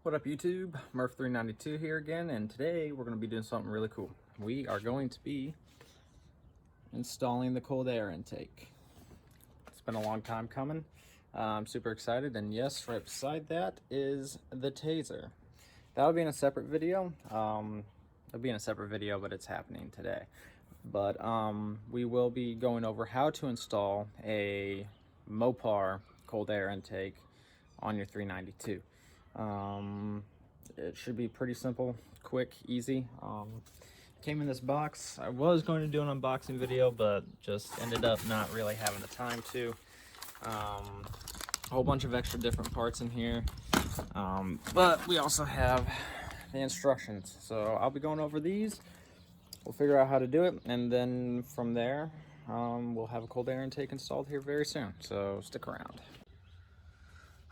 What up YouTube? Murph392 here again, and today we're going to be doing something really cool. We are going to be installing the cold air intake. It's been a long time coming. I'm super excited, and yes, right beside that is the taser. That'll be in a separate video. It'll be in a separate video, but it's happening today. But we will be going over how to install a Mopar cold air intake on your 392. It should be pretty simple, quick, easy. Came in this box. I was going to do an unboxing video, but just ended up not really having the time to. A whole bunch of extra different parts in here, but we also have the instructions, so I'll be going over these. We'll figure out how to do it, and then from there we'll have a cold air intake installed here very soon, so stick around.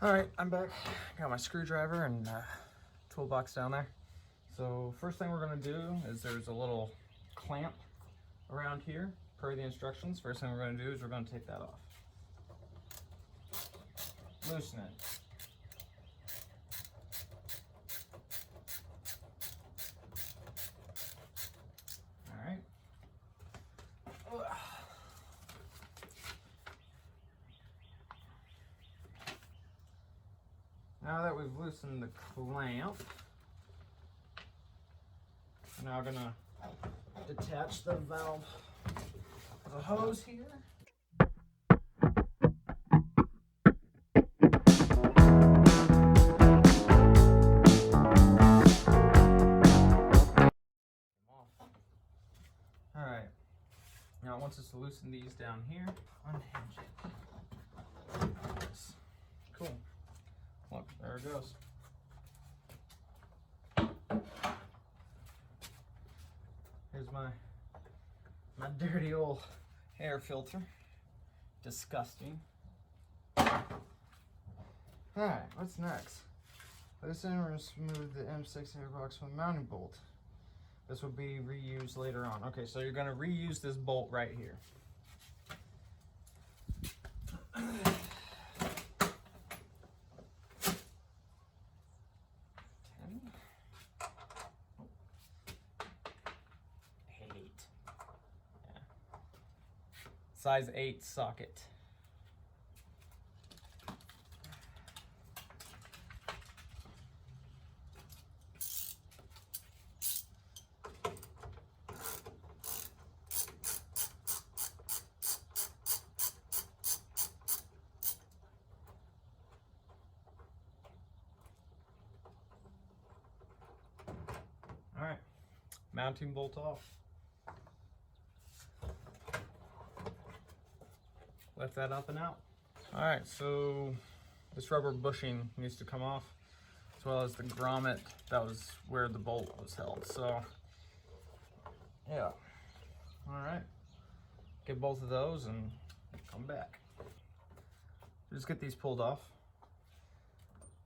Alright, I'm back. Got my screwdriver and toolbox down there. So first thing we're going to do is there's a little clamp around here per the instructions. First thing we're going to do is we're going to take that off. Loosen it. Alright. Now that we've loosened the clamp, I'm now going to detach the valve, the hose here. Alright, now once it's loosened these down here, unhinge it. Nice. Cool. Look, there it goes. Here's my dirty old air filter. Disgusting. Alright, what's next? This end will smooth the M6 airbox with a mounting bolt. This will be reused later on. Okay, so you're going to reuse this bolt right here. Size 8 socket. All right, mounting bolt off. Lift that up and out. All right, so this rubber bushing needs to come off, as well as the grommet. That was where the bolt was held. So, yeah. All right, get both of those and come back. Just get these pulled off.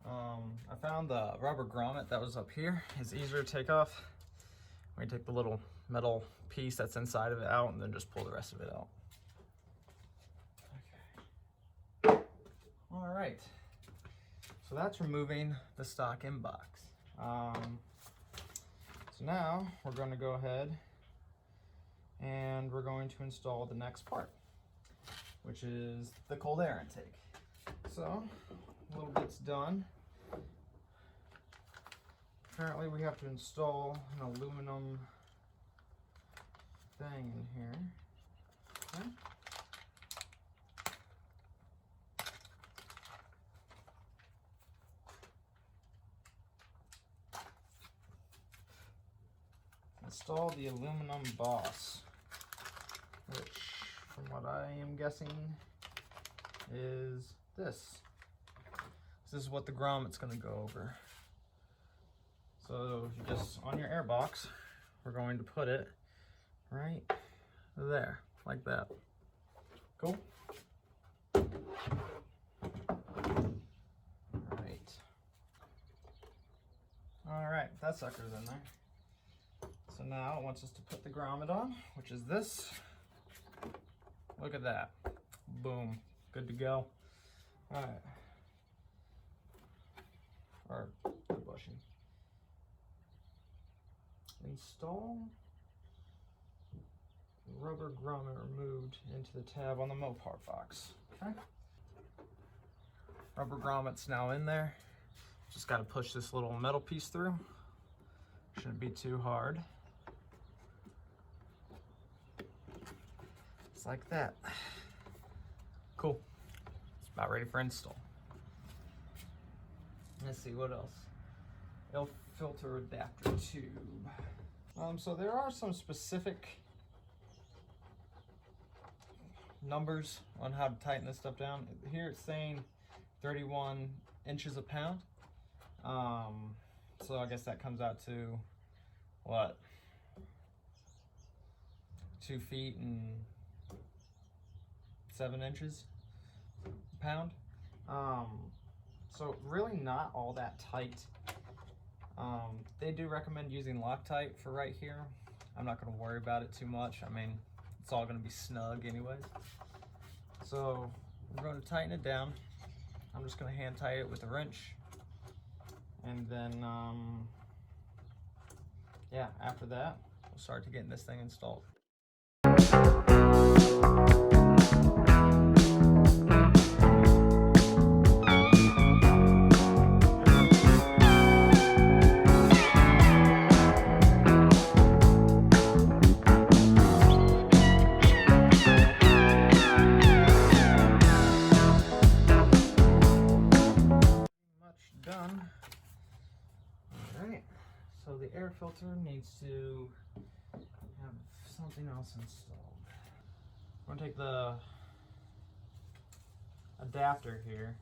I found the rubber grommet that was up here is easier to take off. We take the little metal piece that's inside of it out and then just pull the rest of it out. All right, so that's removing the stock inbox. So now we're going to go ahead and we're going to install the next part, which is the cold air intake. So a little bit's done. Apparently we have to install an aluminum thing in here. Okay. Install the aluminum boss, which from what I am guessing is this. This is what the grommet's going to go over. So you just, on your airbox, we're going to put it right there, like that. Cool? Alright, that sucker's in there. So now it wants us to put the grommet on, which is this. Look at that. Boom. Good to go. Alright. Or the bush. bushing. Install rubber grommet removed into the tab on the Mopar box. Okay. Rubber grommet's now in there. Just got to push this little metal piece through. Shouldn't be too hard. Just like that. Cool. It's about ready for install. Let's see what else. Air filter adapter tube. So there are some specific numbers on how to tighten this stuff down. Here it's saying 31 inches a pound. So I guess that comes out to what? 2 feet and 7 inches a pound. So really not all that tight. They do recommend using Loctite for right here. I'm not going to worry about it too much. I mean, it's all going to be snug anyways. So we're going to tighten it down. I'm just going to hand tie it with a wrench. And then, yeah, after that, we'll start to getting this thing installed. Done. Alright, so the air filter needs to have something else installed. We're going to take the adapter here,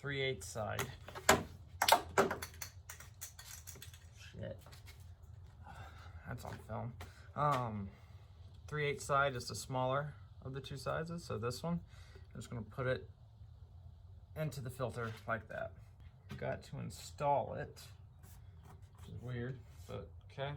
3/8 side. Shit. That's on film. 3/8 side is the smaller of the two sizes, so this one. I'm just going to put it into the filter like that. Got to install it, which is weird, but okay.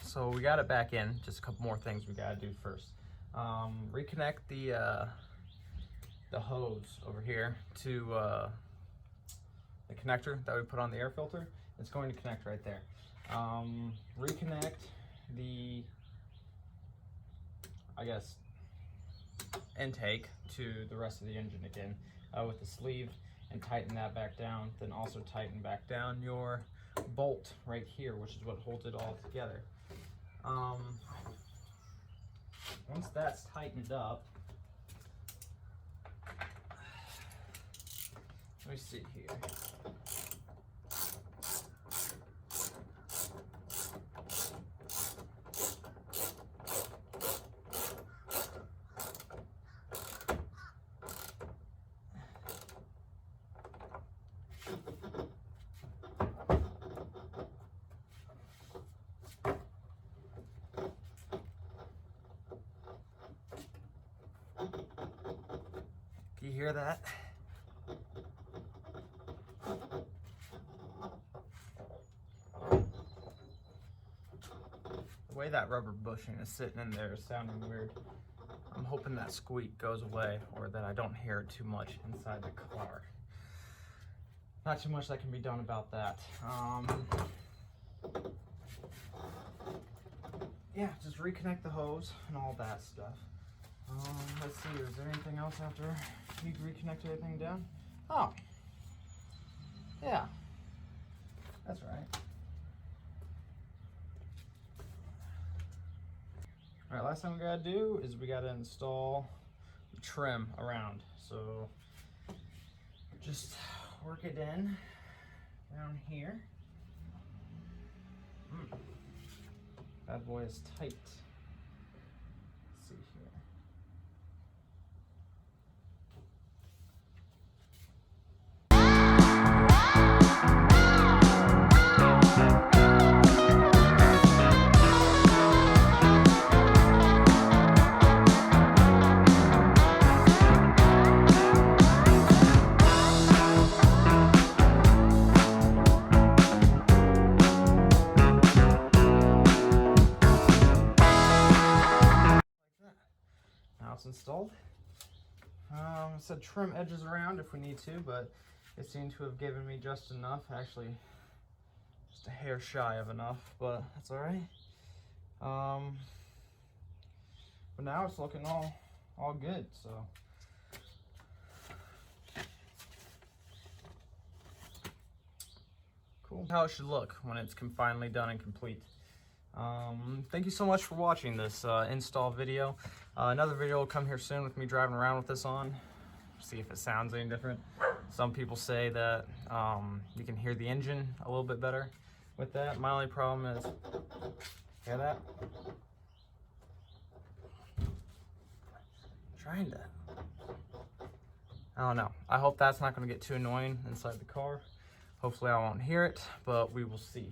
So we got it back in. Just a couple more things we gotta do first. Reconnect the hose over here to the connector that we put on the air filter. It's going to connect right there. Reconnect the, I guess, intake to the rest of the engine again with the sleeve, and tighten that back down. Then also tighten back down your bolt right here, which is what holds it all together. Once that's tightened up, let me see here. Can you hear that? The way that rubber bushing is sitting in there is sounding weird. I'm hoping that squeak goes away, or that I don't hear it too much inside the car. Not too much that can be done about that. Yeah, just reconnect the hose and all that stuff. Let's see, is there anything else after you reconnect everything down? Oh, Yeah, that's right. All right, last thing we gotta do is we gotta install the trim around. So just work it in around here. That boy is tight. Let's see here. Now it's installed. It said trim edges around if we need to, but it seemed to have given me just enough. Actually, just a hair shy of enough, but that's all right. But now it's looking all good. So cool. How it should look when it's finally done and complete. Thank you so much for watching this install video. Another video will come here soon with me driving around with this on. See if it sounds any different. Some people say that you can hear the engine a little bit better with that. My only problem is, hear that? Trying to, I don't know. I hope that's not going to get too annoying inside the car. Hopefully I won't hear it, but we will see.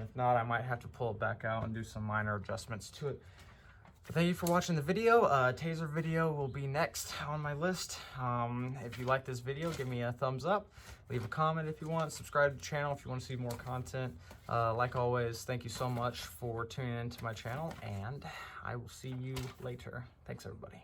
If not, I might have to pull it back out and do some minor adjustments to it. But thank you for watching the video. Taser video will be next on my list. If you like this video, give me a thumbs up. Leave a comment if you want. Subscribe to the channel if you want to see more content. Like always, thank you so much for tuning into my channel, and I will see you later. Thanks, everybody.